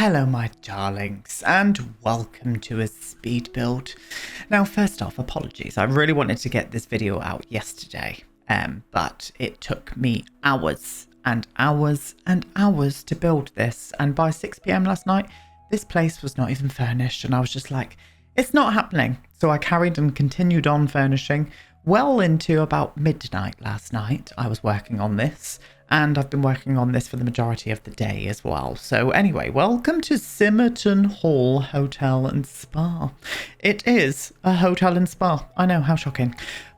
Hello my darlings and welcome to a speed build. Now first off, apologies, I really wanted to get this video out yesterday, but it took me hours and hours and hours to build this, and by 6 p.m. last night this place was not even furnished and I was just like, it's not happening. So I carried and continued on furnishing well into about midnight last night. I was working on this. And I've been working on this for the majority of the day as well. So anyway, welcome to Simerton Hall Hotel and Spa. It is a hotel and spa. I know, how shocking.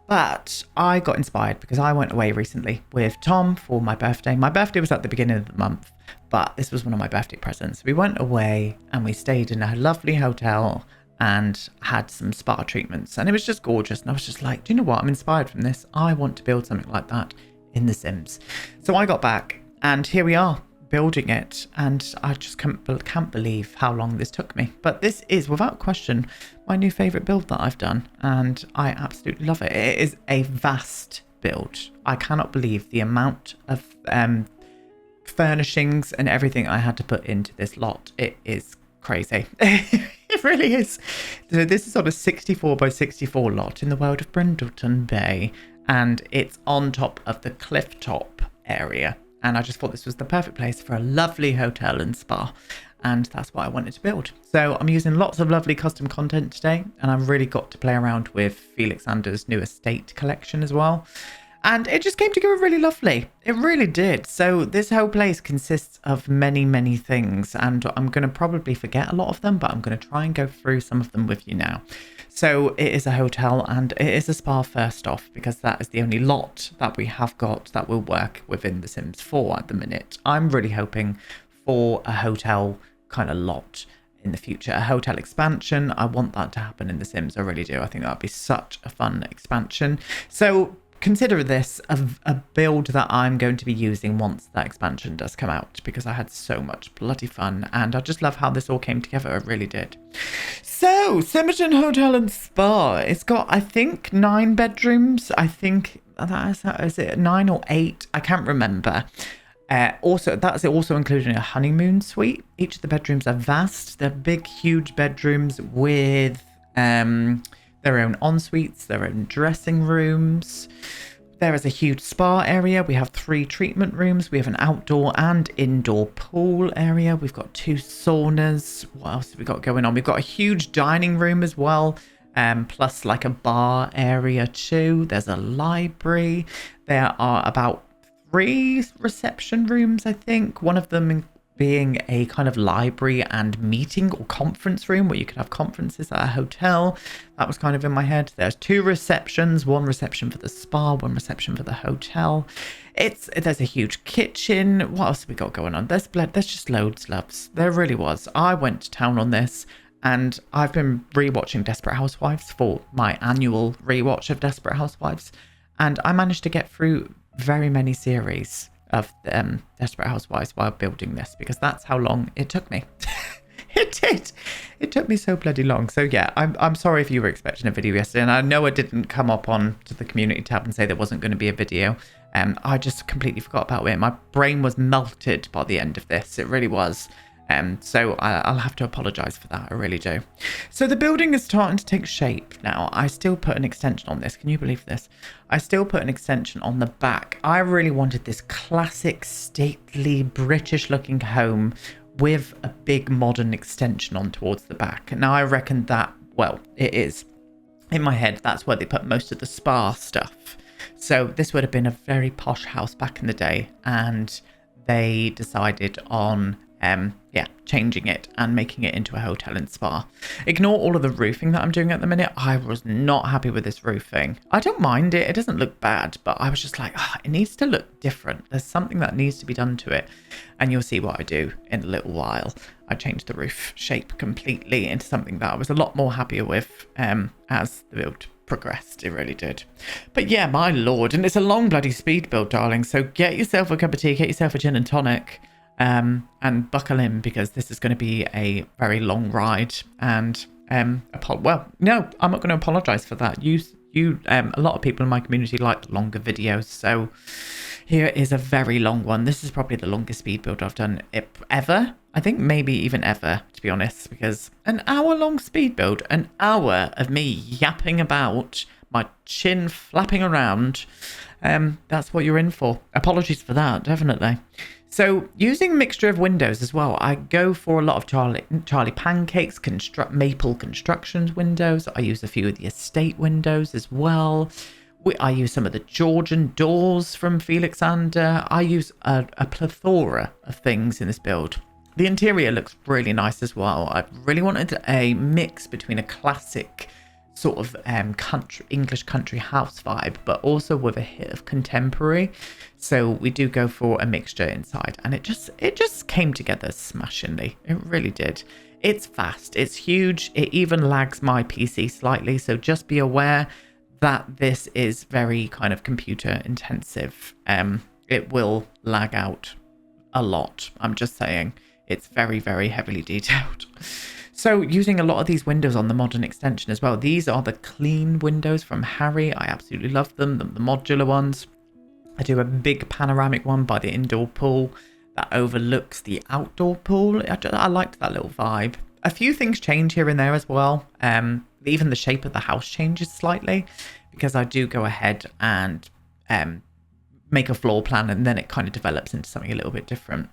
But I got inspired because I went away recently with Tom for my birthday. My birthday was at the beginning of the month, but this was one of my birthday presents. We went away and we stayed in a lovely hotel and had some spa treatments. And it was just gorgeous. And I was just like, do you know what? I'm inspired from this. I want to build something like that in The Sims. So I got back and here we are building it, and I just can't believe how long this took me. But this is without question my new favorite build that I've done, and I absolutely love it. It is a vast build. I cannot believe the amount of furnishings and everything I had to put into this lot. It is crazy. It really is. So this is on a 64 by 64 lot in the world of Brindleton Bay, and it's on top of the cliff top area. And I just thought this was the perfect place for a lovely hotel and spa. And that's what I wanted to build. So I'm using lots of lovely custom content today. And I've really got to play around with Felix Ander's new estate collection as well. And it just came together really lovely. It really did. So this whole place consists of many, many things. And I'm going to probably forget a lot of them, but I'm going to try and go through some of them with you now. So it is a hotel and it is a spa first off, because that is the only lot that we have got that will work within The Sims 4 at the minute. I'm really hoping for a hotel kind of lot in the future, a hotel expansion. I want that to happen in The Sims. I really do. I think that would be such a fun expansion. So consider this a build that I'm going to be using once that expansion does come out, because I had so much bloody fun and I just love how this all came together. It really did. So Simerton Hotel and Spa, it's got, I think, 9 bedrooms. I think is it 9 or 8? I can't remember. Also, that's also including a honeymoon suite. Each of the bedrooms are vast. They're big, huge bedrooms with their own en-suites, their own dressing rooms. There is a huge spa area. We have 3 treatment rooms. We have an outdoor and indoor pool area. We've got 2 saunas. What else have we got going on? We've got a huge dining room as well, plus like a bar area too. There's a library. There are about 3 reception rooms, I think. One of them being a kind of library and meeting or conference room where you could have conferences at a hotel. That was kind of in my head. There's 2 receptions, 1 reception for the spa, 1 reception for the hotel. There's a huge kitchen. What else have we got going on? There's just loads, loves. There really was. I went to town on this, and I've been rewatching Desperate Housewives for my annual rewatch of Desperate Housewives, and I managed to get through very many series of Desperate Housewives while building this, because that's how long it took me. It did. It took me so bloody long. So yeah, I'm sorry if you were expecting a video yesterday, and I know I didn't come up on to the community tab and say there wasn't going to be a video. I just completely forgot about it. My brain was melted by the end of this. It really was. So I'll have to apologise for that. I really do. So the building is starting to take shape now. I still put an extension on this. Can you believe this? I still put an extension on the back. I really wanted this classic, stately, British looking home with a big modern extension on towards the back. Now I reckon that, well, it is. In my head, that's where they put most of the spa stuff. So this would have been a very posh house back in the day, and they decided on changing it and making it into a hotel and spa. Ignore all of the roofing that I'm doing at the minute. I was not happy with this roofing. I don't mind it. It doesn't look bad, but I was just like, it needs to look different. There's something that needs to be done to it. And you'll see what I do in a little while. I changed the roof shape completely into something that I was a lot more happier with as the build progressed. It really did. But yeah, my lord. And it's a long bloody speed build, darling. So get yourself a cup of tea, get yourself a gin and tonic. And buckle in, because this is going to be a very long ride. And well, no, I'm not going to apologize for that. A lot of people in my community like longer videos, so Here is a very long one. This is probably the longest speed build I've done ever. I think maybe even ever, to be honest, because an hour-long speed build, an hour of me yapping about, my chin flapping around, that's what you're in for. Apologies for that, definitely. So using a mixture of windows as well, I go for a lot of Charlie Pancakes, Maple Constructions windows. I use a few of the estate windows as well. I use some of the Georgian doors from Felixander. I use a plethora of things in this build. The interior looks really nice as well. I really wanted a mix between a classic sort of English country house vibe, but also with a hit of contemporary. So we do go for a mixture inside, and it just came together smashingly. It really did. It's fast, it's huge. It even lags my PC slightly, so just be aware that this is very kind of computer intensive. It will lag out a lot. I'm just saying, it's very, very heavily detailed. So using a lot of these windows on the modern extension as well. These are the clean windows from Harry. I absolutely love them, the modular ones. I do a big panoramic one by the indoor pool that overlooks the outdoor pool. I liked that little vibe. A few things change here and there as well. Even the shape of the house changes slightly because I do go ahead and make a floor plan, and then it kind of develops into something a little bit different.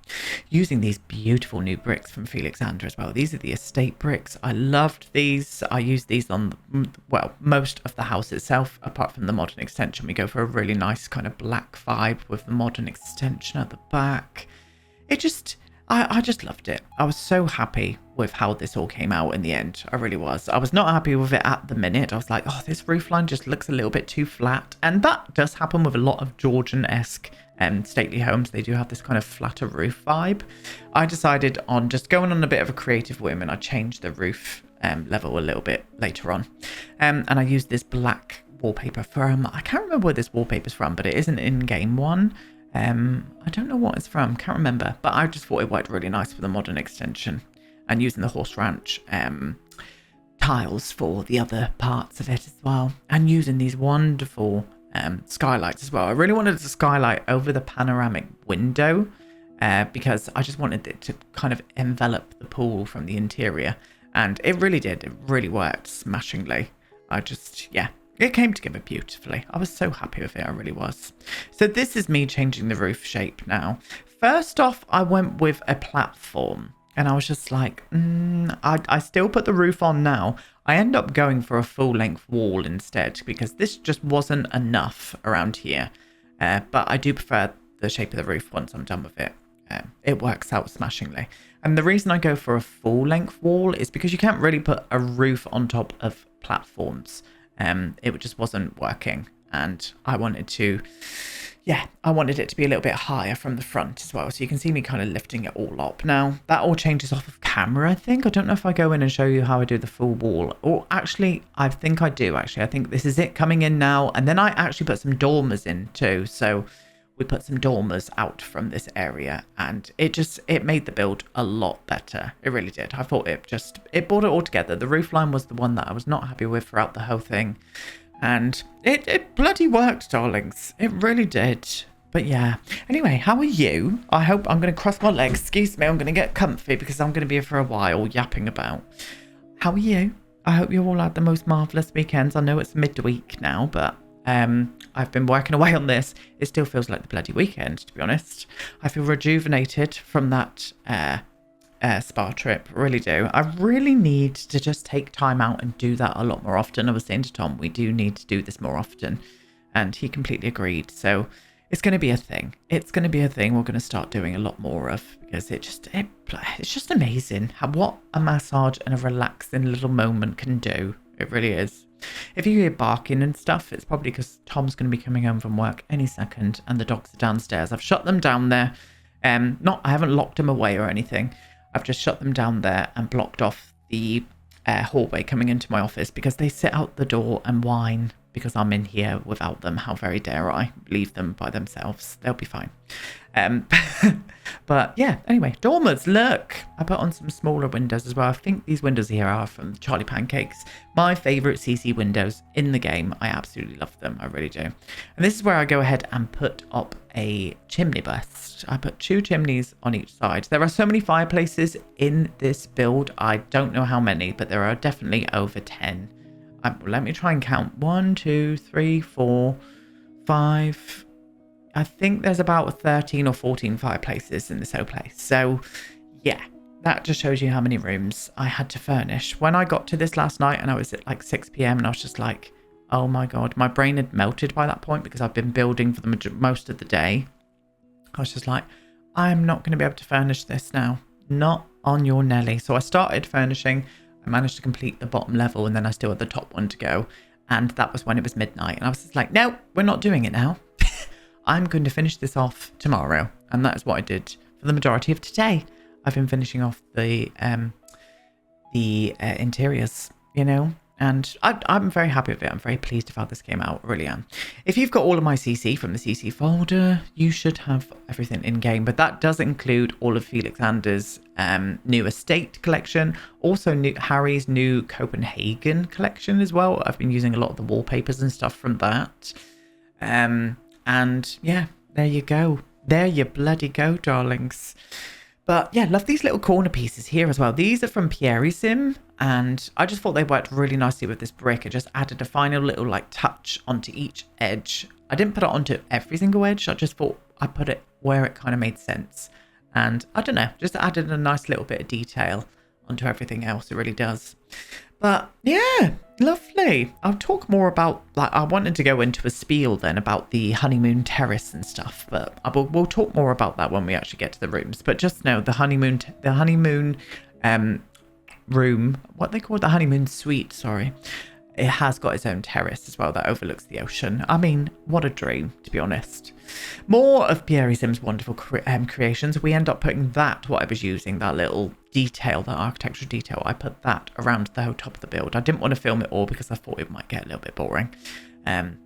Using these beautiful new bricks from Felixander as well. These are the estate bricks. I loved these. I use these on, well, most of the house itself, apart from the modern extension. We go for a really nice kind of black vibe with the modern extension at the back. It just, I just loved it. I was so happy with how this all came out in the end. I really was. I was not happy with it at the minute. I was like, oh, this roofline just looks a little bit too flat. And that does happen with a lot of Georgian-esque stately homes. They do have this kind of flatter roof vibe. I decided on just going on a bit of a creative whim, and I changed the roof level a little bit later on. And I used this black wallpaper from, I can't remember where this wallpaper's from, but it is an in-game one. I don't know what it's from, can't remember, but I just thought it worked really nice for the modern extension, and using the horse ranch tiles for the other parts of it as well, and using these wonderful skylights as well. I really wanted to skylight over the panoramic window because I just wanted it to kind of envelop the pool from the interior, and it really did. It really worked smashingly. It came together beautifully. I was so happy with it. I really was. So this is me changing the roof shape now. First off, I went with a platform, and I was just like, I still put the roof on now. I end up going for a full-length wall instead because this just wasn't enough around here. But I do prefer the shape of the roof once I'm done with it. It works out smashingly. And the reason I go for a full-length wall is because you can't really put a roof on top of platforms. It just wasn't working, and I wanted it to be a little bit higher from the front as well, so you can see me kind of lifting it all up. Now that all changes off of camera, I think. I don't know if I go in and show you how I do the full wall, or actually I think I do. I think this is it coming in now, and then I actually put some dormers in too. So we put some dormers out from this area, and it made the build a lot better. It really did. I thought it brought it all together. The roofline was the one that I was not happy with throughout the whole thing, and it bloody worked, darlings. It really did. But yeah. Anyway, how are you? I'm going to cross my legs. Excuse me. I'm going to get comfy because I'm going to be here for a while yapping about. How are you? I hope you all had the most marvellous weekends. I know it's midweek now, but I've been working away on this. It still feels like the bloody weekend, to be honest. I feel rejuvenated from that spa trip. Really do. I really need to just take time out and do that a lot more often. I was saying to Tom, we do need to do this more often, and he completely agreed. So it's going to be a thing. It's going to be a thing we're going to start doing a lot more of, because it's just amazing what a massage and a relaxing little moment can do. It really is. If you hear barking and stuff, it's probably because Tom's going to be coming home from work any second, and the dogs are downstairs. I've shut them down there. I haven't locked them away or anything. I've just shut them down there and blocked off the hallway coming into my office, because they sit out the door and whine because I'm in here without them. How very dare I leave them by themselves? They'll be fine. Um, but yeah, anyway, dormers, look. I put on some smaller windows as well. I think these windows here are from Charlie Pancakes. My favourite CC windows in the game. I absolutely love them. I really do. And this is where I go ahead and put up a chimney bust. I put 2 chimneys on each side. There are so many fireplaces in this build. I don't know how many, but there are definitely over 10. Let me try and count. 1, 2, 3, 4, 5... I think there's about 13 or 14 fireplaces in this whole place. So, yeah, that just shows you how many rooms I had to furnish. When I got to this last night and I was at like 6 p.m. and I was just like, oh my God, my brain had melted by that point because I've been building for most of the day. I was just like, I'm not going to be able to furnish this now. Not on your Nelly. So I started furnishing. I managed to complete the bottom level and then I still had the top one to go. And that was when it was midnight. And I was just like, no, we're not doing it now. I'm going to finish this off tomorrow. And that is what I did for the majority of today. I've been finishing off the interiors, you know, and I'm very happy with it. I'm very pleased with how this came out. I really am. If you've got all of my CC from the CC folder, you should have everything in game. But that does include all of Felix Ander's new estate collection. Also Harry's new Copenhagen collection as well. I've been using a lot of the wallpapers and stuff from that. And yeah, there you go. There you bloody go, darlings. But yeah, love these little corner pieces here as well. These are from Pierre Sim, and I just thought they worked really nicely with this brick. I just added a final little like touch onto each edge. I didn't put it onto every single edge. I just thought I put it where it kind of made sense. And I don't know, just added a nice little bit of detail onto everything else. It really does. But yeah, lovely. I'll talk more about, like, I wanted to go into a spiel then about the honeymoon terrace and stuff, but we'll talk more about that when we actually get to the rooms. But just know the honeymoon room, what they call the honeymoon suite, sorry, it has got its own terrace as well that overlooks the ocean. I mean, what a dream, to be honest. More of Pierre Sim's wonderful creations. We end up putting that, what I was using, that little detail, that architectural detail, I put that around the whole top of the build. I didn't want to film it all because I thought it might get a little bit boring.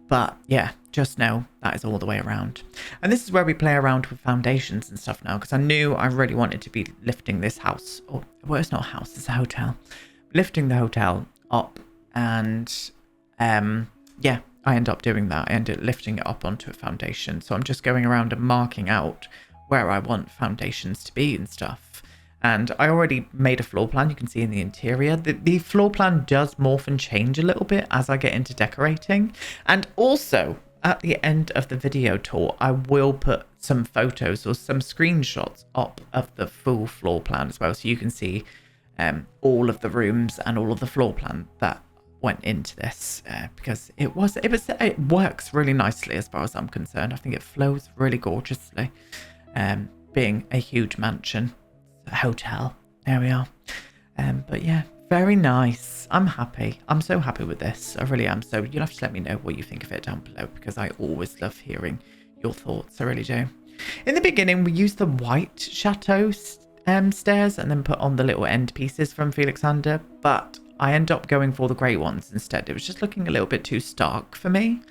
But yeah, just know that is all the way around. And this is where we play around with foundations and stuff now, because I knew I really wanted to be lifting this house. Or, well, it's not a house, it's a hotel. Lifting the hotel up. And yeah, I end up doing that. I end up lifting it up onto a foundation. So I'm just going around and marking out where I want foundations to be and stuff. And I already made a floor plan. You can see in the interior. The floor plan does morph and change a little bit as I get into decorating. And also, at the end of the video tour, I will put some photos or some screenshots up of the full floor plan as well. So you can see all of the rooms and all of the floor plan that went into this because it works really nicely as far as I'm concerned. I think it flows really gorgeously, being a huge mansion, a hotel. There we are. But yeah, very nice. I'm happy. I'm so happy with this. I really am. So you'll have to let me know what you think of it down below, because I always love hearing your thoughts. I really do. In the beginning, we used the white chateau stairs and then put on the little end pieces from Felixander, but I end up going for the grey ones instead. It was just looking a little bit too stark for me.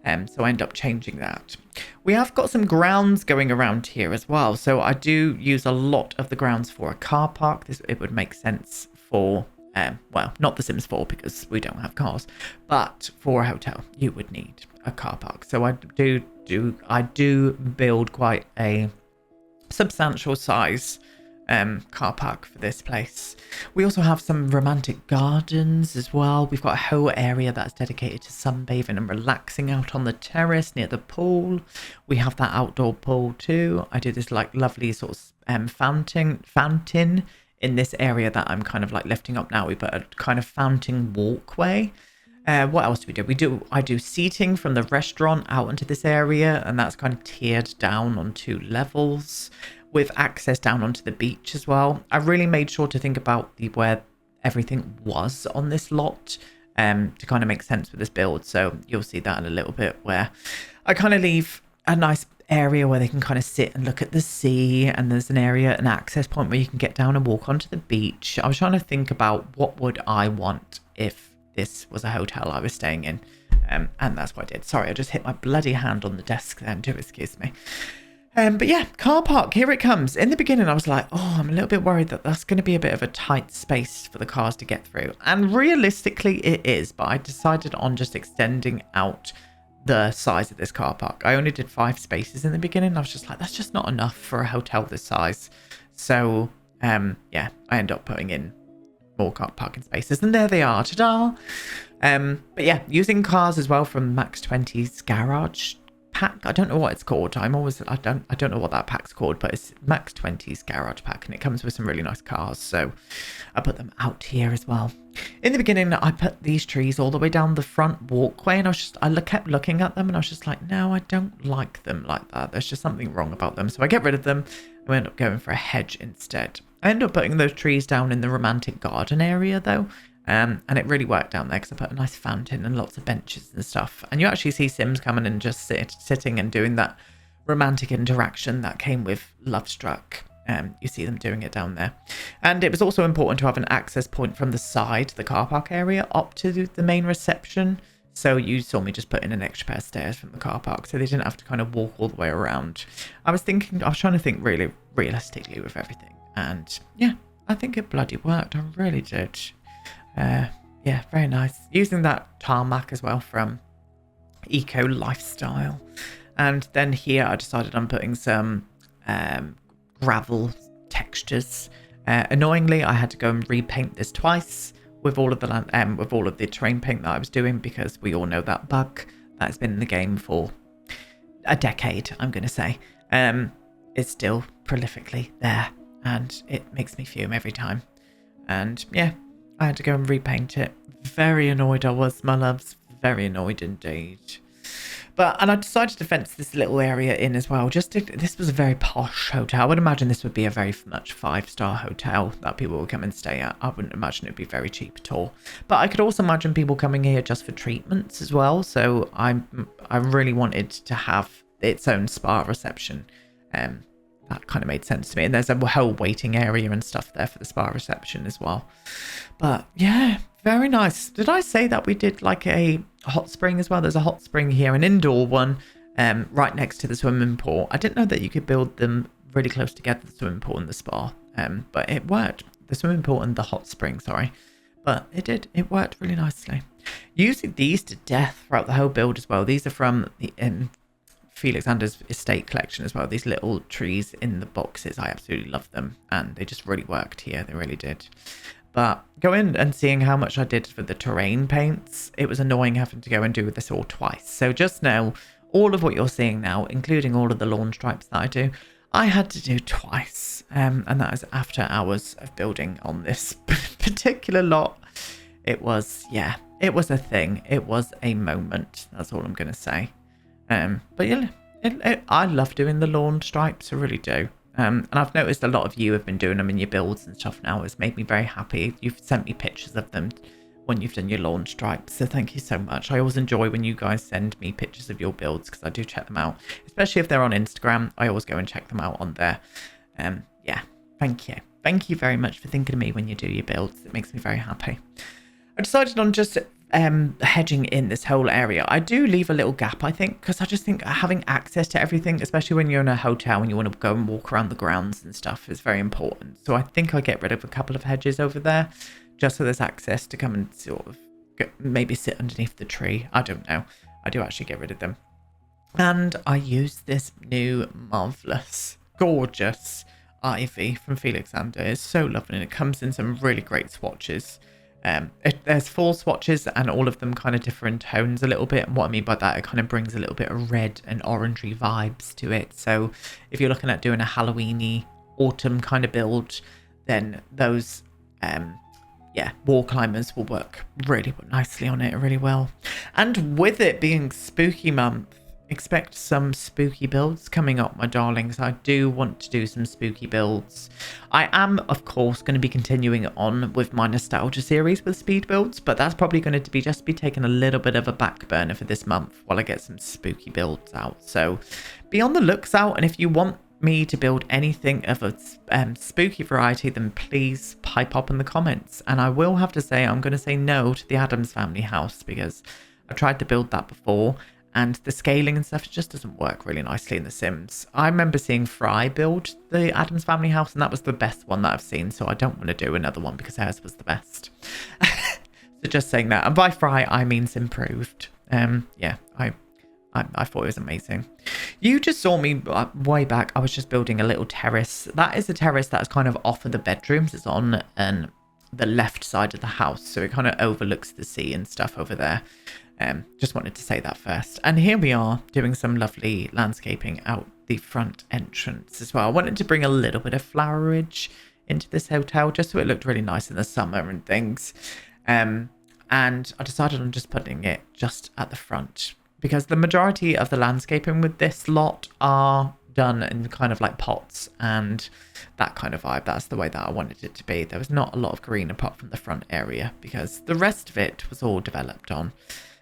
So I end up changing that. We have got some grounds going around here as well. So I do use a lot of the grounds for a car park. It would make sense for, well, not The Sims 4 because we don't have cars, but for a hotel, you would need a car park. So I do build quite a substantial size car park for this place. We also have some romantic gardens as well. We've got a whole area that's dedicated to sunbathing and relaxing out on the terrace near the pool. We have that outdoor pool too. I do this like lovely sort of fountain in this area that I'm kind of like lifting up now. We put a kind of fountain walkway. What else do we do? I do seating from the restaurant out into this area, and that's kind of tiered down on 2 levels, with access down onto the beach as well. I really made sure to think about where everything was on this lot to kind of make sense with this build. So you'll see that in a little bit, where I kind of leave a nice area where they can kind of sit and look at the sea, and there's an area, an access point where you can get down and walk onto the beach. I was trying to think about what would I want if this was a hotel I was staying in. And that's what I did. Sorry, I just hit my bloody hand on the desk then, do excuse me. But yeah, car park, here it comes. In the beginning, I was like, oh, I'm a little bit worried that that's going to be a bit of a tight space for the cars to get through. And realistically, it is. But I decided on just extending out the size of this car park. I only did 5 spaces in the beginning. I was just like, that's just not enough for a hotel this size. So, yeah, I ended up putting in more car parking spaces. And there they are. Ta-da! But yeah, using cars as well from Max 20's garage pack. I don't know what it's called. I don't know what that pack's called, but it's Max 20's garage pack, and it comes with some really nice cars. So I put them out here as well. In the beginning, I put these trees all the way down the front walkway, and I kept looking at them, and I was just like, no, I don't like them like that. There's just something wrong about them. So I get rid of them. I end up going for a hedge instead. I end up putting those trees down in the romantic garden area though. And it really worked down there because I put a nice fountain and lots of benches and stuff. And you actually see Sims coming and just sitting and doing that romantic interaction that came with Love Struck. You see them doing it down there. And it was also important to have an access point from the side, the car park area, up to the main reception. So you saw me just put in an extra pair of stairs from the car park, so they didn't have to kind of walk all the way around. I was trying to think really realistically with everything. And yeah, I think it bloody worked. I really did. Yeah, very nice. Using that tarmac as well from Eco Lifestyle. And then here I decided on putting some gravel textures. Annoyingly, I had to go and repaint this twice with all of the terrain paint that I was doing, because we all know that bug that's been in the game for a decade, I'm going to say. It's still prolifically there, and it makes me fume every time. And yeah, I had to go and repaint it. Very annoyed I was, my loves. Very annoyed indeed. And I decided to fence this little area in as well. This was a very posh hotel. I would imagine this would be a very much 5-star hotel that people would come and stay at. I wouldn't imagine it'd be very cheap at all. But I could also imagine people coming here just for treatments as well. So I really wanted to have its own spa reception. That kind of made sense to me. And there's a whole waiting area and stuff there for the spa reception as well. But yeah, very nice. Did I say that we did like a hot spring as well? There's a hot spring here, an indoor one, right next to the swimming pool. I didn't know that you could build them really close together, the swimming pool and the spa. But it worked. The swimming pool and the hot spring, sorry. But it did. It worked really nicely. Using these to death throughout the whole build as well. These are from the Felix Ander's estate collection as well. These little trees in the boxes, I absolutely love them, and they just really worked here. They really did. But going and seeing how much I did for the terrain paints, it was annoying having to go and do this all twice. So just now, all of what you're seeing now, including all of the lawn stripes that I do, I had to do twice. And that is after hours of building on this particular lot. It was, yeah, it was a thing. It was a moment. That's all I'm going to say. But yeah, I love doing the lawn stripes, I really do. And I've noticed a lot of you have been doing them in your builds and stuff now. It's made me very happy. You've sent me pictures of them when you've done your lawn stripes, so thank you so much. I always enjoy when you guys send me pictures of your builds, because I do check them out, especially if they're on Instagram. I always go and check them out on there. Yeah, thank you very much for thinking of me when you do your builds. It makes me very happy. I decided on just hedging in this whole area. I do leave a little gap, I think, because I just think having access to everything, especially when you're in a hotel and you want to go and walk around the grounds and stuff, is very important. So I think I get rid of a couple of hedges over there, just so there's access to come and sort of maybe sit underneath the tree. I don't know. I do actually get rid of them. And I use this new marvellous, gorgeous ivy from Felix Ander. It's so lovely, and it comes in some really great swatches. There's 4 swatches, and all of them kind of different tones a little bit. And what I mean by that, it kind of brings a little bit of red and orangey vibes to it. So if you're looking at doing a Halloweeny autumn kind of build, then those wall climbers will work really nicely on it, really well. And with it being spooky month, expect some spooky builds coming up, my darlings. I do want to do some spooky builds. I am, of course, going to be continuing on with my nostalgia series with speed builds, but that's probably going to be taking a little bit of a back burner for this month while I get some spooky builds out. So be on the looks out, and if you want me to build anything of a spooky variety, then please pipe up in the comments. And I will have to say, I'm going to say no to the Addams Family house, because I tried to build that before, and the scaling and stuff just doesn't work really nicely in The Sims. I remember seeing Fry build the Addams Family house, and that was the best one that I've seen, so I don't want to do another one because hers was the best. So just saying that. And by Fry, I mean improved. Yeah, I thought it was amazing. You just saw me way back. I was just building a little terrace. That is a terrace that's kind of off of the bedrooms. It's on the left side of the house, so it kind of overlooks the sea and stuff over there. Just wanted to say that first. And here we are doing some lovely landscaping out the front entrance as well. I wanted to bring a little bit of flowerage into this hotel just so it looked really nice in the summer and things. And I decided on just putting it just at the front, because the majority of the landscaping with this lot are done in kind of like pots and that kind of vibe. That's the way that I wanted it to be. There was not a lot of green apart from the front area because the rest of it was all developed on.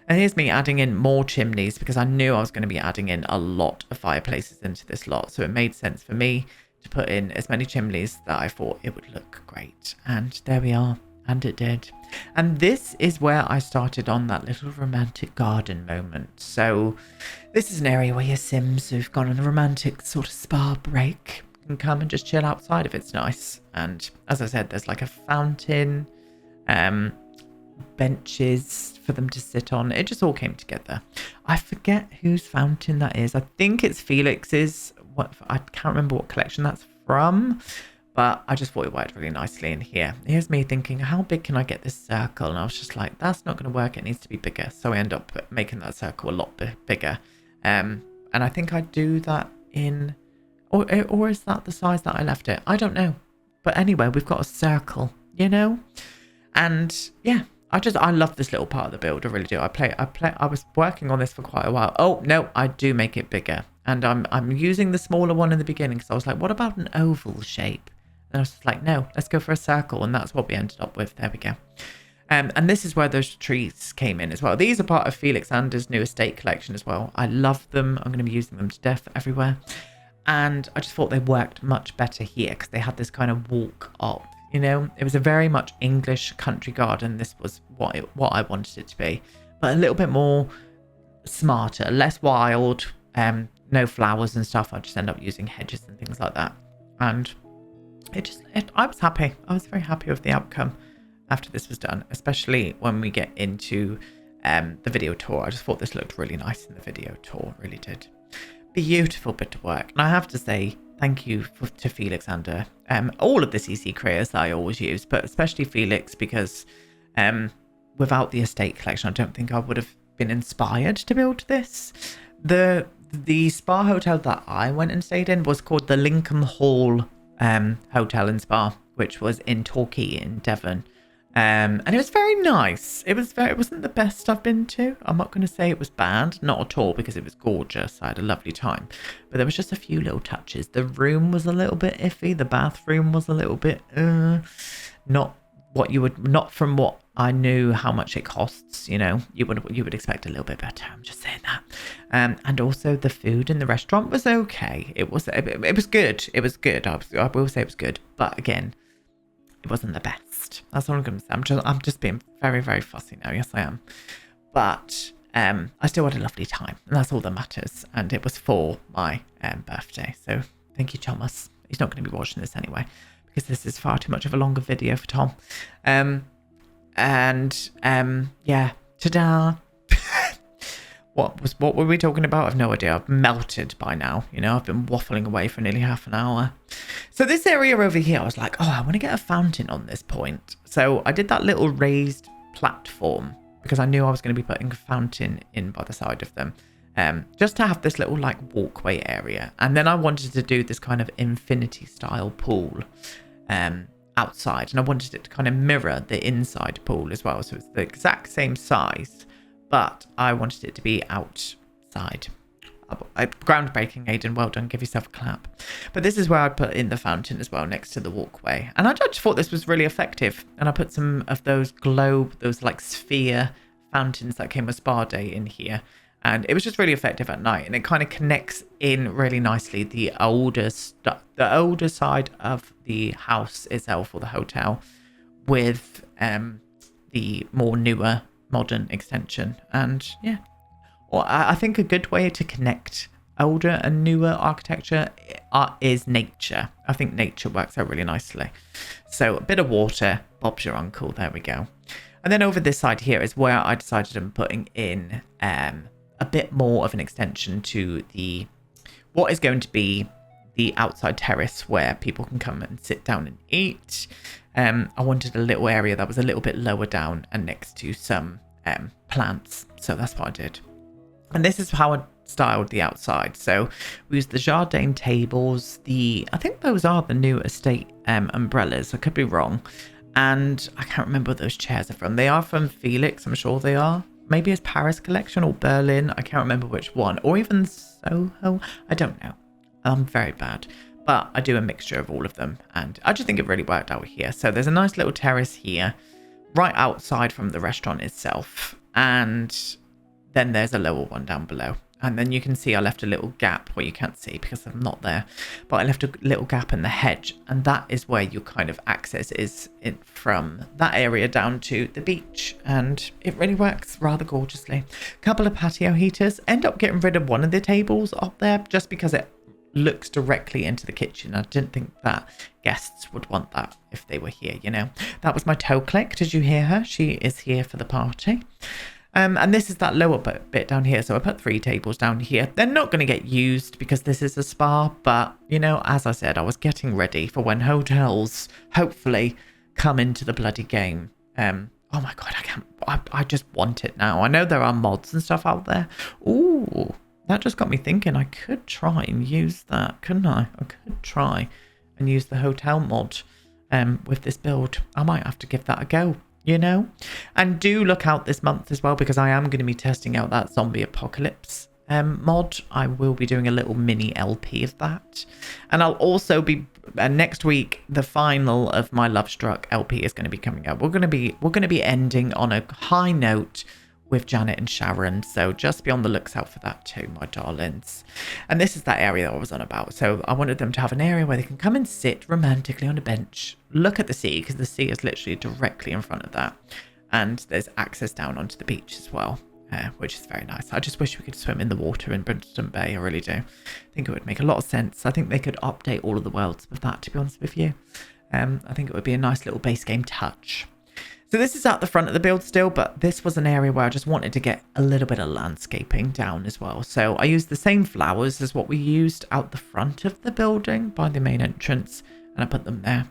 And here's me adding in more chimneys because I knew I was going to be adding in a lot of fireplaces into this lot. So it made sense for me to put in as many chimneys that I thought it would look great. And there we are. And it did. And this is where I started on that little romantic garden moment. So this is an area where your Sims who've gone on a romantic sort of spa break can come and just chill outside if it's nice. And as I said, there's like a fountain, benches for them to sit on. It just all came together. I forget whose fountain that is. I think it's Felix's. I can't remember what collection that's from. But I just thought it worked really nicely in here. Here's me thinking, how big can I get this circle? And I was just like, that's not going to work. It needs to be bigger. So I end up making that circle a lot bigger. And I think I do that in... Or is that the size that I left it? I don't know. But anyway, we've got a circle, you know? And yeah, I love this little part of the build. I really do. I was working on this for quite a while. Oh, no, I do make it bigger. And I'm using the smaller one in the beginning. So I was like, what about an oval shape? And I was just like, no, let's go for a circle. And that's what we ended up with. There we go. And this is where those trees came in as well. These are part of Felix Ander's new estate collection as well. I love them. I'm going to be using them to death everywhere. And I just thought they worked much better here because they had this kind of walk up, you know. It was a very much English country garden. This was what I wanted it to be. But a little bit more smarter, less wild, no flowers and stuff. I just end up using hedges and things like that. And I was happy. I was very happy with the outcome after this was done, especially when we get into the video tour. I just thought this looked really nice in the video tour, really did. Beautiful bit of work. And I have to say thank you to Felix Ander. All of the CC creators that I always use, but especially Felix, because without the estate collection, I don't think I would have been inspired to build this. The spa hotel that I went and stayed in was called the Lincoln Hall Hotel and Spa, which was in Torquay in Devon. And it was very nice. It wasn't the best I've been to. I'm not going to say it was bad, not at all, because it was gorgeous. I had a lovely time, but there was just a few little touches. The room was a little bit iffy. The bathroom was a little bit not from what I knew how much it costs. You know, you would expect a little bit better. I'm just saying that. And also the food in the restaurant was okay. It was good. It was good. I will say it was good, but again, it wasn't the best. That's all I'm going to say. I'm just being very, very fussy now. Yes, I am. But I still had a lovely time, and that's all that matters. And it was for my birthday. So thank you, Thomas. He's not going to be watching this anyway, because this is far too much of a longer video for Tom. Yeah, ta-da. What were we talking about? I've no idea. I've melted by now. You know, I've been waffling away for nearly half an hour. So this area over here, I was like, oh, I want to get a fountain on this point. So I did that little raised platform because I knew I was going to be putting a fountain in by the side of them. Just to have this little like walkway area. And then I wanted to do this kind of infinity style pool outside. And I wanted it to kind of mirror the inside pool as well. So it's the exact same size, but I wanted it to be outside. Groundbreaking, Aiden. Well done. Give yourself a clap. But this is where I put in the fountain as well, next to the walkway. And I just thought this was really effective. And I put some of those those like sphere fountains that came with Spa Day in here. And it was just really effective at night. And it kind of connects in really nicely the older side of the house itself, or the hotel, with the more newer modern extension. And yeah, well, I think a good way to connect older and newer architecture is nature. I think nature works out really nicely. So a bit of water, Bob's your uncle, there we go. And then over this side here is where I decided I'm putting in a bit more of an extension to what is going to be the outside terrace where people can come and sit down and eat. I wanted a little area that was a little bit lower down and next to some plants. So that's what I did. And this is how I styled the outside. So we used the Jardin tables. I think those are the new estate umbrellas. I could be wrong. And I can't remember where those chairs are from. They are from Felix, I'm sure they are. Maybe it's Paris collection or Berlin. I can't remember which one. Or even Soho. I don't know. I'm very bad. But I do a mixture of all of them. And I just think it really worked out here. So there's a nice little terrace here, right outside from the restaurant itself. And then there's a lower one down below. And then you can see I left a little gap where you can't see because I'm not there. But I left a little gap in the hedge. And that is where your kind of access is from that area down to the beach. And it really works rather gorgeously. A couple of patio heaters. End up getting rid of one of the tables up there just because it looks directly into the kitchen. I didn't think that guests would want that if they were here, you know. That was my toe click. Did you hear her? She is here for the party. And this is that lower bit down here. So I put 3 tables down here. They're not going to get used because this is a spa. But, you know, as I said, I was getting ready for when hotels hopefully come into the bloody game. Oh my God, I just want it now. I know there are mods and stuff out there. Ooh, that just got me thinking I could try and use that, couldn't I? I could try and use the hotel mod with this build. I might have to give that a go. You know, and do look out this month as well because I am going to be testing out that zombie apocalypse mod. I will be doing a little mini LP of that, and I'll also be next week the final of my Love Struck LP is going to be coming out. We're going to be ending on a high note with Janet and Sharon, so just be on the looks out for that too, my darlings. And this is that area that I was on about. So I wanted them to have an area where they can come and sit romantically on a bench, look at the sea, because the sea is literally directly in front of that, and there's access down onto the beach as well, which is very nice. I just wish we could swim in the water in Bridgeton Bay. I really do. I think it would make a lot of sense. I think they could update all of the worlds with that, to be honest with you. I think it would be a nice little base game touch. So this is at the front of the build still, but this was an area where I just wanted to get a little bit of landscaping down as well. So I used the same flowers as what we used out the front of the building by the main entrance, and I put them there.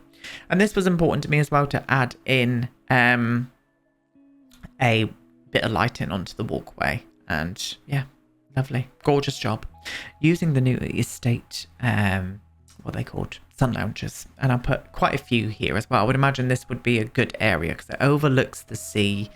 And this was important to me as well to add in a bit of lighting onto the walkway. And yeah, lovely, gorgeous job. Using the new estate, what are they called? Sun lounges, and I put quite a few here as well. I would imagine this would be a good area because it overlooks the sea,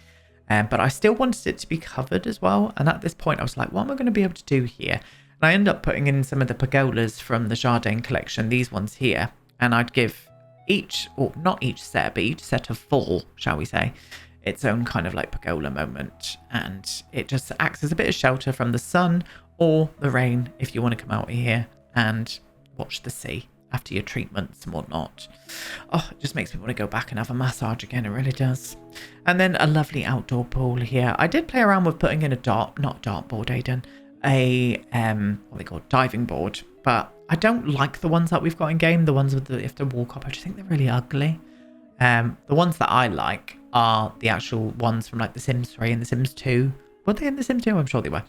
but I still wanted it to be covered as well. And at this point I was like, what am I going to be able to do here? And I end up putting in some of the pergolas from the Jardin collection, these ones here, and I'd give each, or not each set, but each set of 4, shall we say, its own kind of like pergola moment, and it just acts as a bit of shelter from the sun or the rain if you want to come out here and watch the sea after your treatments and whatnot. Oh, it just makes me want to go back and have a massage again. It really does. And then a lovely outdoor pool here. I did play around with putting in a dartboard, Aidan, what they call diving board, but I don't like the ones that we've got in game. The ones with you have to walk up. I just think they're really ugly. The ones that I like are the actual ones from like The Sims 3 and The Sims 2. Were they in The Sims 2? I'm sure they were.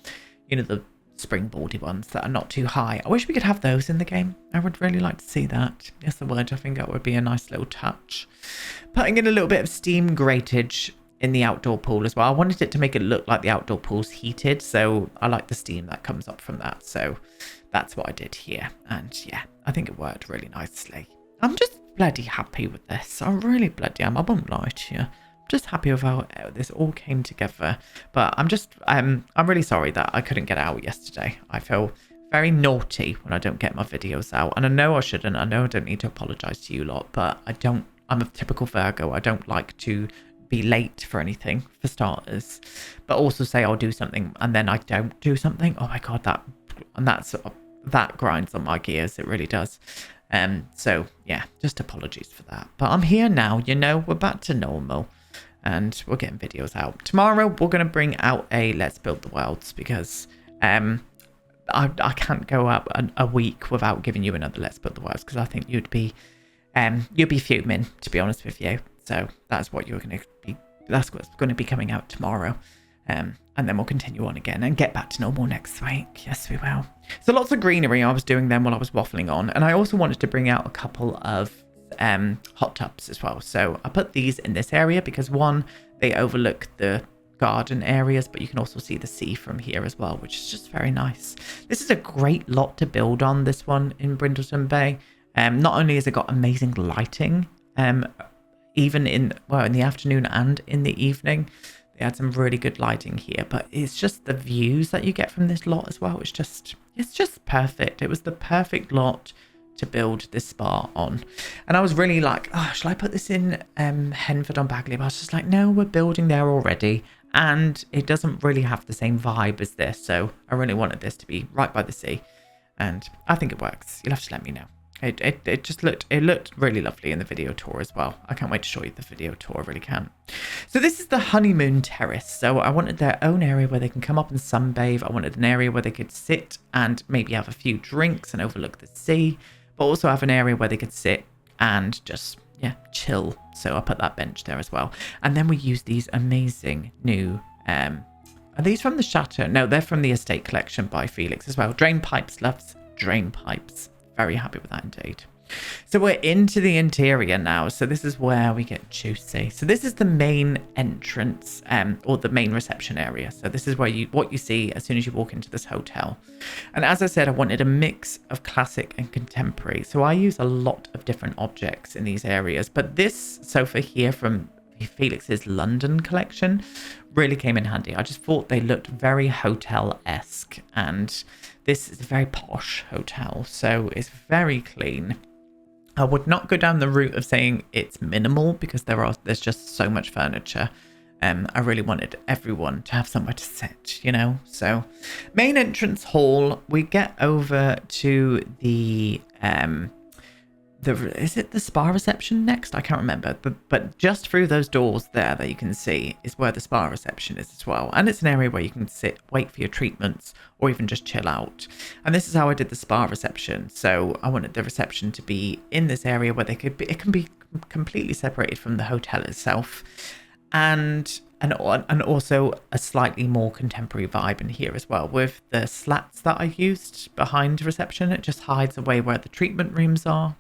You know, the springboardy ones that are not too high. I wish we could have those in the game. I would really like to see that. Yes, I would. I think that would be a nice little touch. Putting in a little bit of steam gratage in the outdoor pool as well. I wanted it to make it look like the outdoor pool's heated, so I like the steam that comes up from that. So that's what I did here. And yeah, I think it worked really nicely. I'm just bloody happy with this. I really bloody am. I won't lie to you. Just happy with how this all came together, but I'm really sorry that I couldn't get out yesterday. I feel very naughty when I don't get my videos out, and I know I shouldn't. I know I don't need to apologize to you lot, but I'm a typical Virgo. I don't like to be late for anything, for starters, but also say I'll do something and then I don't do something. Oh my God, that grinds on my gears. It really does. So yeah, just apologies for that, but I'm here now, you know. We're back to normal. and we're getting videos out. Tomorrow, we're going to bring out a Let's Build the Worlds because I can't go up a week without giving you another Let's Build the Worlds because I think you'd be fuming, to be honest with you. So that's what you're going to be. That's what's going to be coming out tomorrow. And then we'll continue on again and get back to normal next week. Yes, we will. So lots of greenery I was doing then while I was waffling on. And I also wanted to bring out a couple of hot tubs as well. So I put these in this area because one, they overlook the garden areas, but you can also see the sea from here as well, which is just very nice. This is a great lot to build on, this one in Brindleton Bay. Not only has it got amazing lighting, even in the afternoon and in the evening, they had some really good lighting here, but it's just the views that you get from this lot as well. It's just perfect. It was the perfect lot to build this spa on. And I was really like, oh, shall I put this in Henford on Bagley? But I was just like, no, we're building there already. And it doesn't really have the same vibe as this. So I really wanted this to be right by the sea. And I think it works. You'll have to let me know. It looked really lovely in the video tour as well. I can't wait to show you the video tour, I really can. So this is the Honeymoon terrace. So I wanted their own area where they can come up and sunbathe. I wanted an area where they could sit and maybe have a few drinks and overlook the sea, but also have an area where they could sit and just, chill. So I put that bench there as well. And then we use these amazing new, are these from the Chateau? No, they're from the Estate Collection by Felix as well. Drain pipes, loves drain pipes. Very happy with that indeed. So we're into the interior now. So this is where we get juicy. So this is the main entrance, or the main reception area. So this is where what you see as soon as you walk into this hotel. And as I said, I wanted a mix of classic and contemporary. So I use a lot of different objects in these areas. But this sofa here from Felix's London collection really came in handy. I just thought they looked very hotel-esque, and this is a very posh hotel, so it's very clean. I would not go down the route of saying it's minimal because there's just so much furniture. I really wanted everyone to have somewhere to sit, So main entrance hall, we get over to the is it the spa reception next? I can't remember, but just through those doors there that you can see is where the spa reception is as well. And it's an area where you can sit, wait for your treatments, or even just chill out. And this is how I did the spa reception. So I wanted the reception to be in this area where it can be completely separated from the hotel itself, and also a slightly more contemporary vibe in here as well. With the slats that I used behind reception, it just hides away where the treatment rooms are.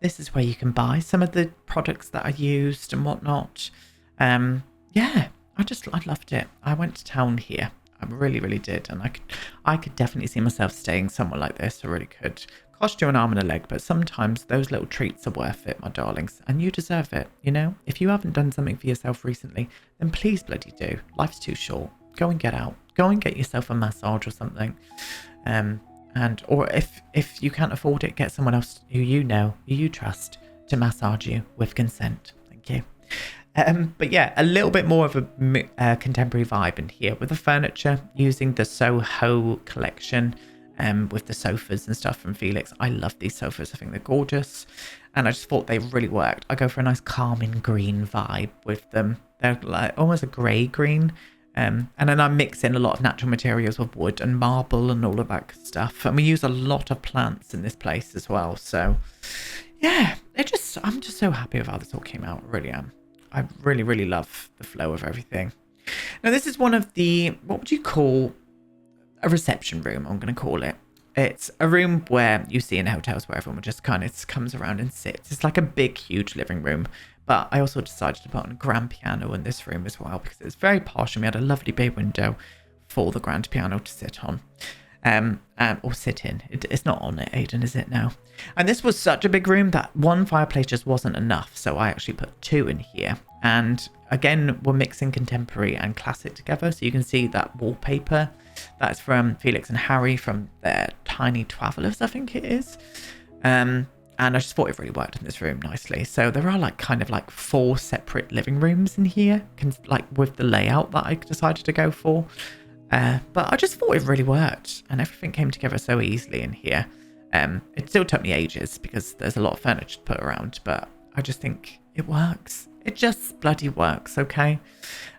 This is where you can buy some of the products that I used and whatnot. I loved it. I went to town here. I really, really did. And I could definitely see myself staying somewhere like this. I really could. Cost you an arm and a leg, but sometimes those little treats are worth it, my darlings. And you deserve it, If you haven't done something for yourself recently, then please bloody do. Life's too short. Go and get out. Go and get yourself a massage or something. Or if you can't afford it, get someone else who you trust to massage you with consent. Thank you. But yeah, a little bit more of a contemporary vibe in here with the furniture using the Soho collection, with the sofas and stuff from Felix. I love these sofas. I think they're gorgeous. And I just thought they really worked. I go for a nice calming green vibe with them. They're like almost a grey green. And then I mix in a lot of natural materials of wood and marble and all of that good stuff. And we use a lot of plants in this place as well. So yeah, I'm just so happy with how this all came out. I really am. I really, really love the flow of everything. Now this is one of the, what would you call a reception room, I'm going to call it. It's a room where you see in hotels where everyone just kind of comes around and sits. It's like a big, huge living room. But I also decided to put on a grand piano in this room as well because it's very posh and we had a lovely bay window for the grand piano to sit on. Or sit in. It's not on it, Aiden, is it now? And this was such a big room that one fireplace just wasn't enough. So I actually put two in here. And again, we're mixing contemporary and classic together. So you can see that wallpaper. That's from Felix and Harry from their Tiny Travelers, I think it is. And I just thought it really worked in this room nicely. So there are kind of 4 separate living rooms in here, with the layout that I decided to go for. But I just thought it really worked and everything came together so easily in here. It still took me ages because there's a lot of furniture to put around, but I just think it works. It just bloody works, okay?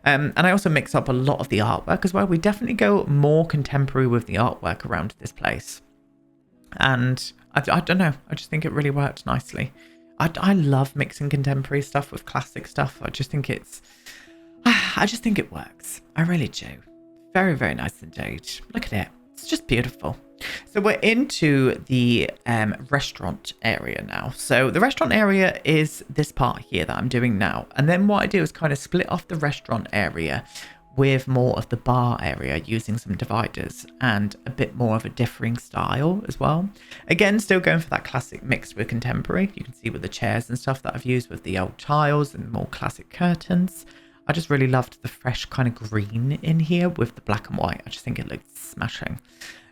And I also mix up a lot of the artwork as well. We definitely go more contemporary with the artwork around this place. And I don't know, I just think it really worked nicely. I love mixing contemporary stuff with classic stuff. I just think it works. I really do. Very, very nice indeed. Look at it. It's just beautiful. So we're into the restaurant area now. So the restaurant area is this part here that I'm doing now. And then what I do is kind of split off the restaurant area with more of the bar area using some dividers and a bit more of a differing style as well. Again, still going for that classic mixed with contemporary. You can see with the chairs and stuff that I've used with the old tiles and more classic curtains. I just really loved the fresh kind of green in here with the black and white. I just think it looked smashing.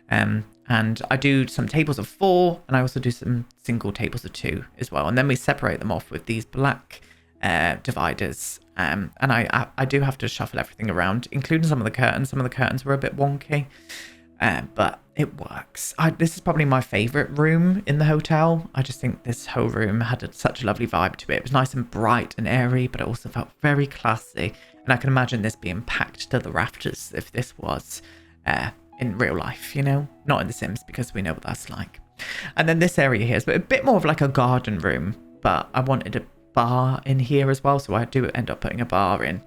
And I do some tables of 4 and I also do some single tables of 2 as well. And then we separate them off with these black dividers. And I do have to shuffle everything around, including some of the curtains. Some of the curtains were a bit wonky, but it works. This is probably my favorite room in the hotel. I just think this whole room had such a lovely vibe to it. It was nice and bright and airy, but it also felt very classy. And I can imagine this being packed to the rafters if this was in real life, you know, not in The Sims, because we know what that's like. And then this area here is a bit more of like a garden room, but I wanted a bar in here as well, so I do end up putting a bar in.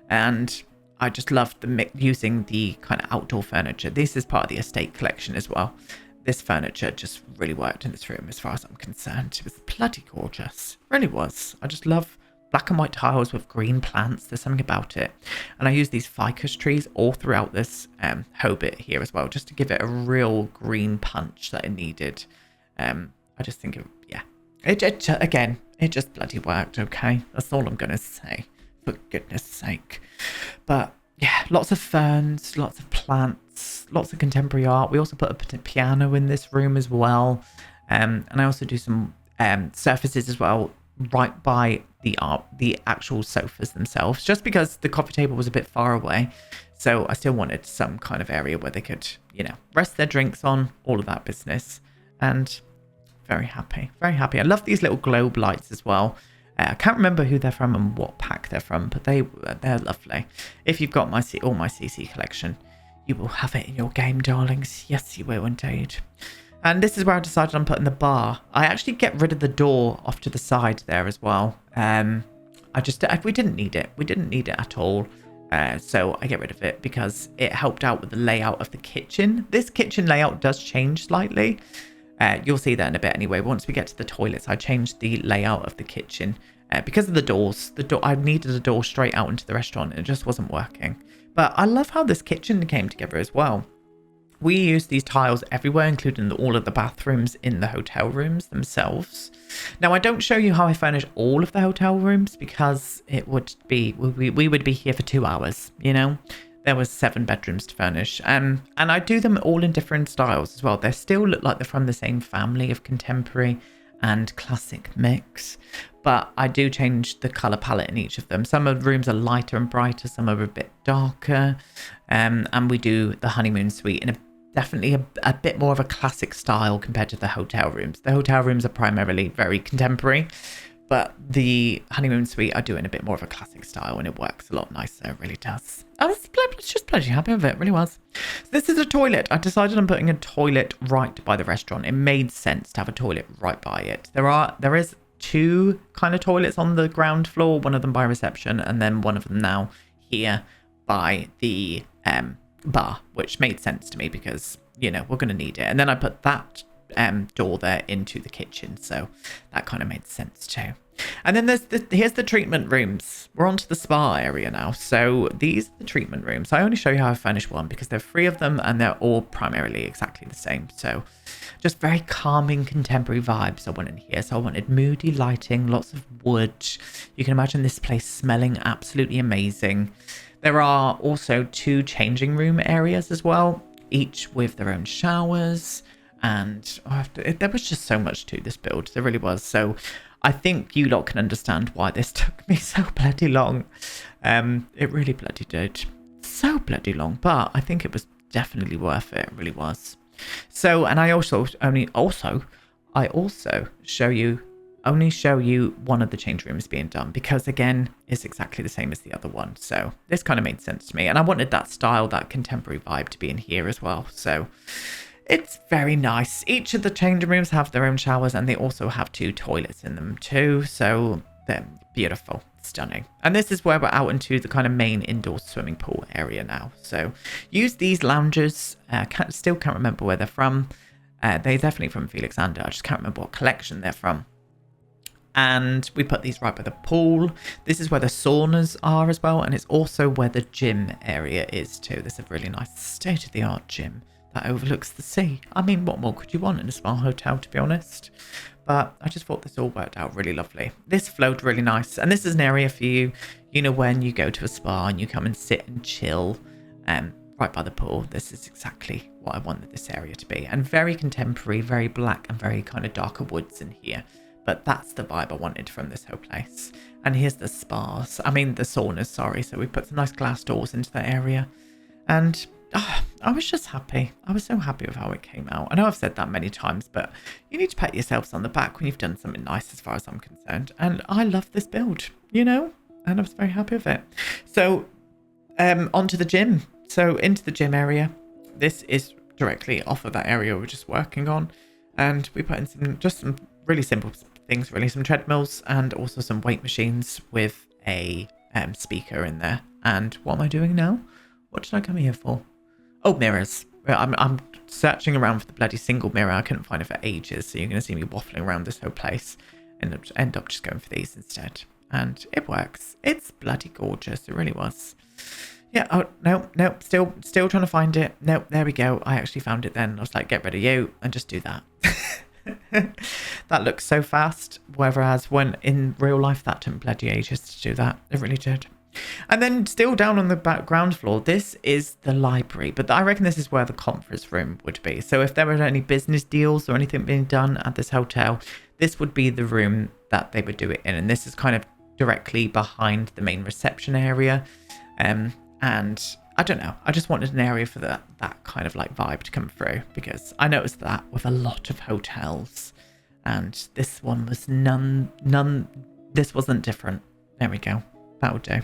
And I just loved using the kind of outdoor furniture. This is part of the estate collection as well. This furniture just really worked in this room as far as I'm concerned. It was bloody gorgeous, it really was. I just love black and white tiles with green plants. There's something about it. And I use these ficus trees all throughout this whole bit here as well, just to give it a real green punch that it needed. I just think again, it just bloody worked, okay? That's all I'm going to say, for goodness sake. But yeah, lots of ferns, lots of plants, lots of contemporary art. We also put a piano in this room as well. And I also do some surfaces as well, right by the actual sofas themselves, just because the coffee table was a bit far away. So I still wanted some kind of area where they could, you know, rest their drinks on, all of that business. And very happy, very happy. I love these little globe lights as well. I can't remember who they're from and what pack they're from, but they're lovely. If you've got all my CC collection, you will have it in your game, darlings. Yes, you will indeed. And this is where I decided on putting the bar. I actually get rid of the door off to the side there as well. We didn't need it. We didn't need it at all. So I get rid of it because it helped out with the layout of the kitchen. This kitchen layout does change slightly. You'll see that in a bit anyway. Once we get to the toilets, I changed the layout of the kitchen because of the doors. I needed a door straight out into the restaurant and it just wasn't working. But I love how this kitchen came together as well. We use these tiles everywhere, including all of the bathrooms in the hotel rooms themselves. Now, I don't show you how I furnish all of the hotel rooms because we would be here for 2 hours, you know? There was 7 bedrooms to furnish. And I do them all in different styles as well. They still look like they're from the same family of contemporary and classic mix. But I do change the colour palette in each of them. Some of the rooms are lighter and brighter. Some are a bit darker. And we do the honeymoon suite in definitely a bit more of a classic style compared to the hotel rooms. The hotel rooms are primarily very contemporary. But the honeymoon suite I do in a bit more of a classic style and it works a lot nicer. It really does. I was just bloody happy with it. It really was. So this is a toilet. I decided on putting a toilet right by the restaurant. It made sense to have a toilet right by it. There is 2 kind of toilets on the ground floor. One of them by reception and then one of them now here by the bar, which made sense to me because, you know, we're going to need it. And then I put that door there into the kitchen, so that kind of made sense too. And then here's the treatment rooms. We're on to the spa area now. So these are the treatment rooms. I only show you how I furnish one because there are 3 of them and they're all primarily exactly the same. So just very calming contemporary vibes I wanted here. So I wanted moody lighting, lots of wood. You can imagine this place smelling absolutely amazing. There are also 2 changing room areas as well, each with their own showers. And there was just so much to this build. There really was. So I think you lot can understand why this took me so bloody long. It really bloody did. So bloody long. But I think it was definitely worth it. It really was. So, and I also show you only show you one of the change rooms being done because, again, it's exactly the same as the other one. So this kind of made sense to me. And I wanted that style, that contemporary vibe to be in here as well. So it's very nice. Each of the changing rooms have their own showers, and they also have 2 toilets in them too. So they're beautiful, stunning. And this is where we're out into the kind of main indoor swimming pool area now. So use these loungers. Still can't remember where they're from. They're definitely from Felix Ander. I just can't remember what collection they're from. And we put these right by the pool. This is where the saunas are as well. And it's also where the gym area is too. There's a really nice state-of-the-art gym that overlooks the sea. I mean, what more could you want in a spa hotel, to be honest? But I just thought this all worked out really lovely. This flowed really nice. And this is an area for you, you know, when you go to a spa and you come and sit and chill right by the pool. This is exactly what I wanted this area to be. And very contemporary, very black and very kind of darker woods in here. But that's the vibe I wanted from this whole place. And here's the spas. I mean, the saunas, sorry. So we put some nice glass doors into that area. And I was just happy. I was so happy with how it came out. I know I've said that many times, but you need to pat yourselves on the back when you've done something nice as far as I'm concerned. And I love this build, you know, and I was very happy with it. So onto the gym. So into the gym area. This is directly off of that area we're just working on. And we put in some really simple things, really, some treadmills and also some weight machines with a speaker in there. And what am I doing now? What did I come here for? Oh, mirrors. I'm searching around for the bloody single mirror. I couldn't find it for ages, so you're going to see me waffling around this whole place and end up just going for these instead. And it works. It's bloody gorgeous. It really was. Yeah. Oh, no. Still trying to find it. No, there we go. I actually found it then. I was like, get rid of you and just do that. That looks so fast, whereas when in real life that took bloody ages to do that. It really did. And then still down on the ground floor, this is the library, but I reckon this is where the conference room would be. So if there were any business deals or anything being done at this hotel, this would be the room that they would do it in. And this is kind of directly behind the main reception area. And I don't know, I just wanted an area for that kind of like vibe to come through, because I noticed that with a lot of hotels, and this one was this wasn't different. There we go, that would do.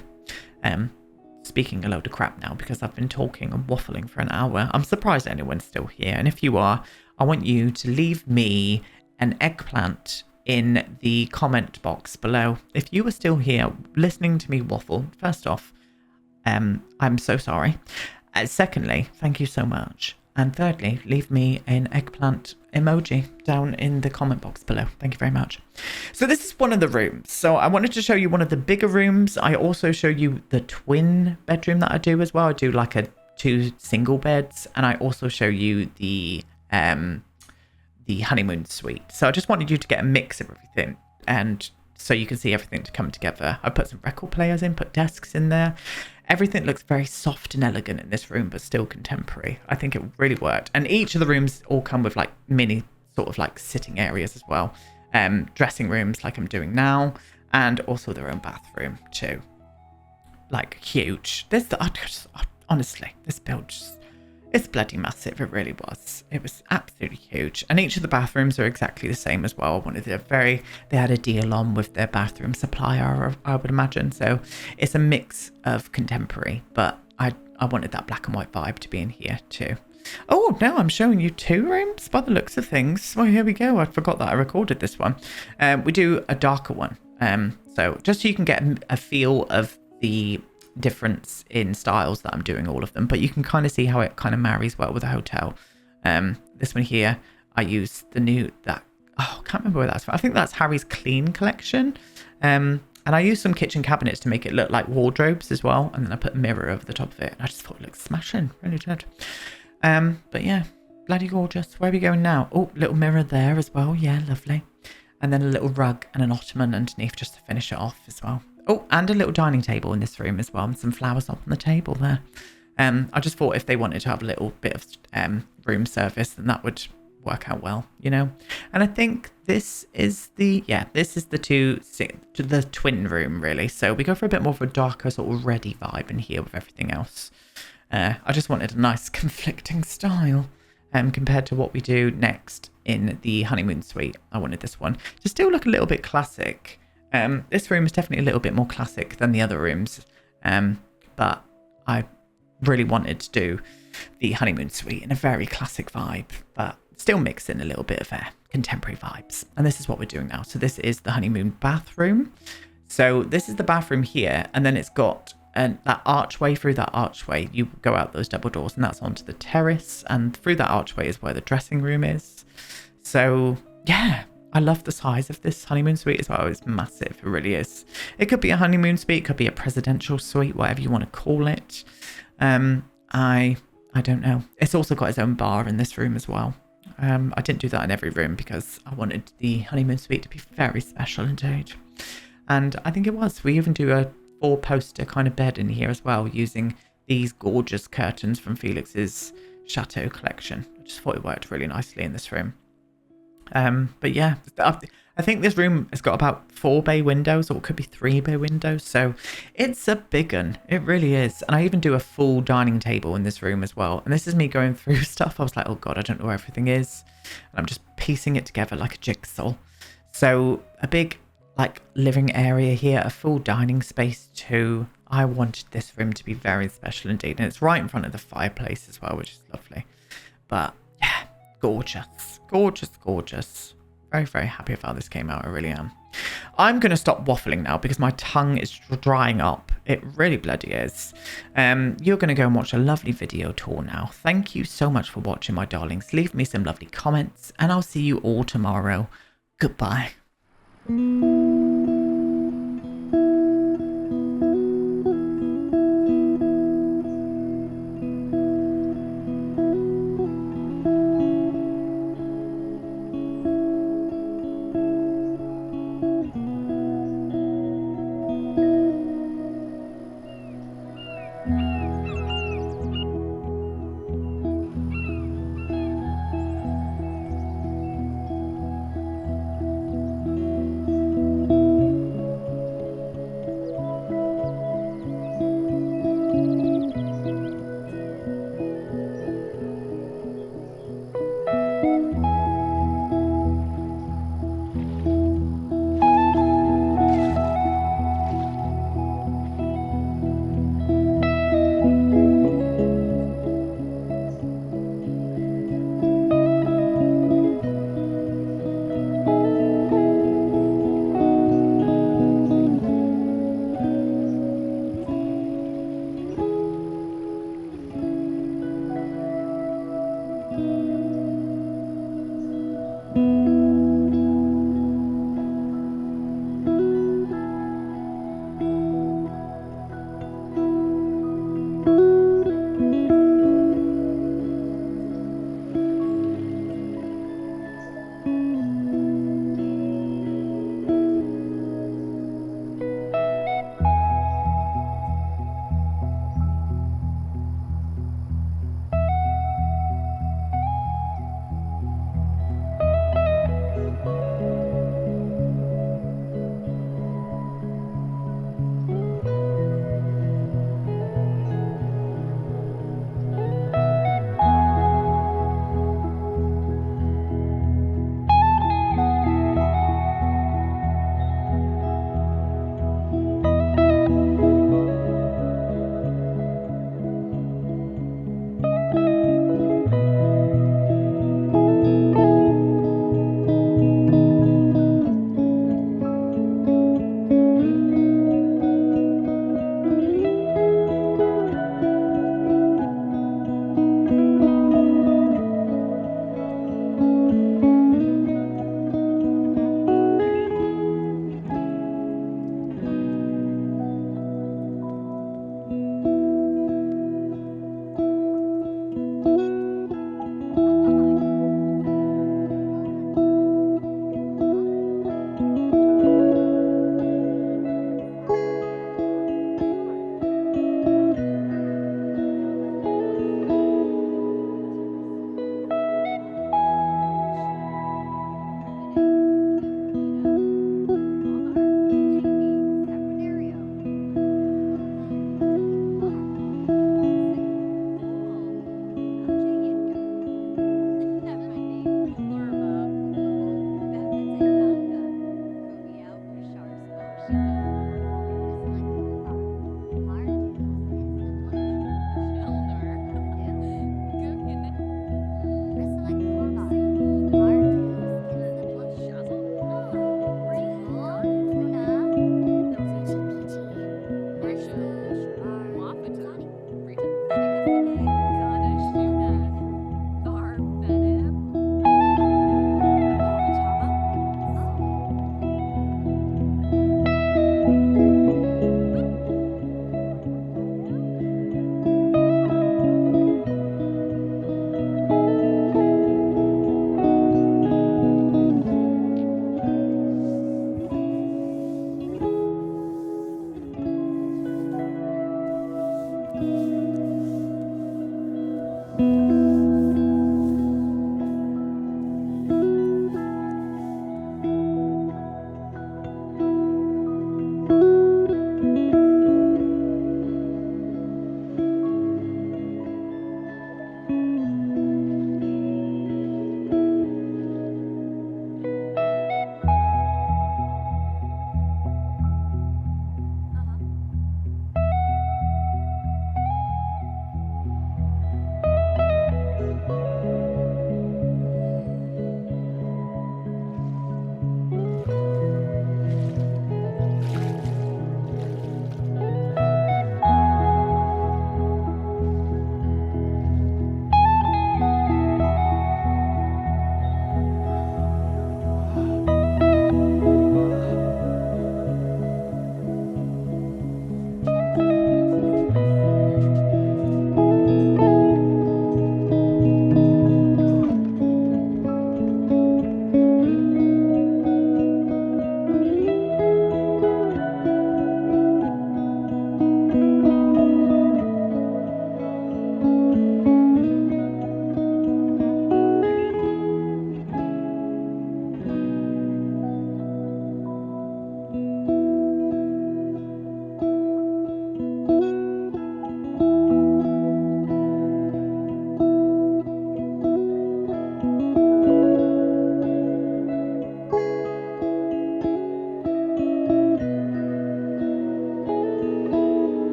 Speaking a load of crap now because I've been talking and waffling for an hour. I'm surprised anyone's still here, and if you are, I want you to leave me an eggplant in the comment box below. If you are still here listening to me waffle, first off, I'm so sorry. Secondly, thank you so much. And thirdly, leave me an eggplant emoji down in the comment box below. Thank you very much. So this is one of the rooms. So I wanted to show you one of the bigger rooms. I also show you the twin bedroom that I do as well. I do like 2 single beds, and I also show you the honeymoon suite. So I just wanted you to get a mix of everything, and so you can see everything to come together. I put some record players in, put desks in there. Everything looks very soft and elegant in this room, but still contemporary. I think it really worked. And each of the rooms all come with like mini sort of like sitting areas as well. Dressing rooms like I'm doing now, and also their own bathroom too. Like huge. Honestly, this build it's bloody massive. It really was. It was absolutely huge. And each of the bathrooms are exactly the same as well. They had a deal on with their bathroom supplier, I would imagine. So it's a mix of contemporary, but I wanted that black and white vibe to be in here too. Oh, now I'm showing you 2 rooms by the looks of things. Well, here we go. I forgot that I recorded this one. We do a darker one. So just so you can get a feel of the difference in styles that I'm doing all of them, but you can kind of see how it kind of marries well with a hotel. This one here, I use the new I can't remember where that's from. I think that's Harry's Clean collection. And I use some kitchen cabinets to make it look like wardrobes as well, and then I put a mirror over the top of it, and I just thought it looked smashing, really did. But yeah, bloody gorgeous. Where are we going now? Oh, little mirror there as well. Yeah, lovely. And then a little rug and an ottoman underneath just to finish it off as well. Oh, and a little dining table in this room as well, and some flowers up on the table there. I just thought if they wanted to have a little bit of room service, then that would work out well, you know. And I think this is the twin room really. So we go for a bit more of a darker sort of ready vibe in here with everything else. I just wanted a nice conflicting style. compared to what we do next in the honeymoon suite. I wanted this one to still look a little bit classic. This room is definitely a little bit more classic than the other rooms, but I really wanted to do the honeymoon suite in a very classic vibe, but still mix in a little bit of contemporary vibes. And this is what we're doing now. So this is the honeymoon bathroom. So this is the bathroom here, and then it's got that archway. Through that archway you go out those double doors, and that's onto the terrace, and through that archway is where the dressing room is. So yeah, I love the size of this honeymoon suite as well. It's massive, it really is. It could be a honeymoon suite, it could be a presidential suite, whatever you want to call it. I don't know. It's also got its own bar in this room as well. I didn't do that in every room because I wanted the honeymoon suite to be very special indeed. And I think it was. We even do a 4-poster kind of bed in here as well, using these gorgeous curtains from Felix's Chateau collection. I just thought it worked really nicely in this room. But yeah, I think this room has got about 4 bay windows, or it could be 3 bay windows. So it's a big one. It really is. And I even do a full dining table in this room as well. And this is me going through stuff. I was like, oh God, I don't know where everything is. And I'm just piecing it together like a jigsaw. So a big like living area here, a full dining space too. I wanted this room to be very special indeed. And it's right in front of the fireplace as well, which is lovely. But yeah, gorgeous, gorgeous, gorgeous. Very, very happy with how this came out. I really am. I'm going to stop waffling now because my tongue is drying up. It really bloody is. You're going to go and watch a lovely video tour now. Thank you so much for watching, my darlings. Leave me some lovely comments and I'll see you all tomorrow. Goodbye.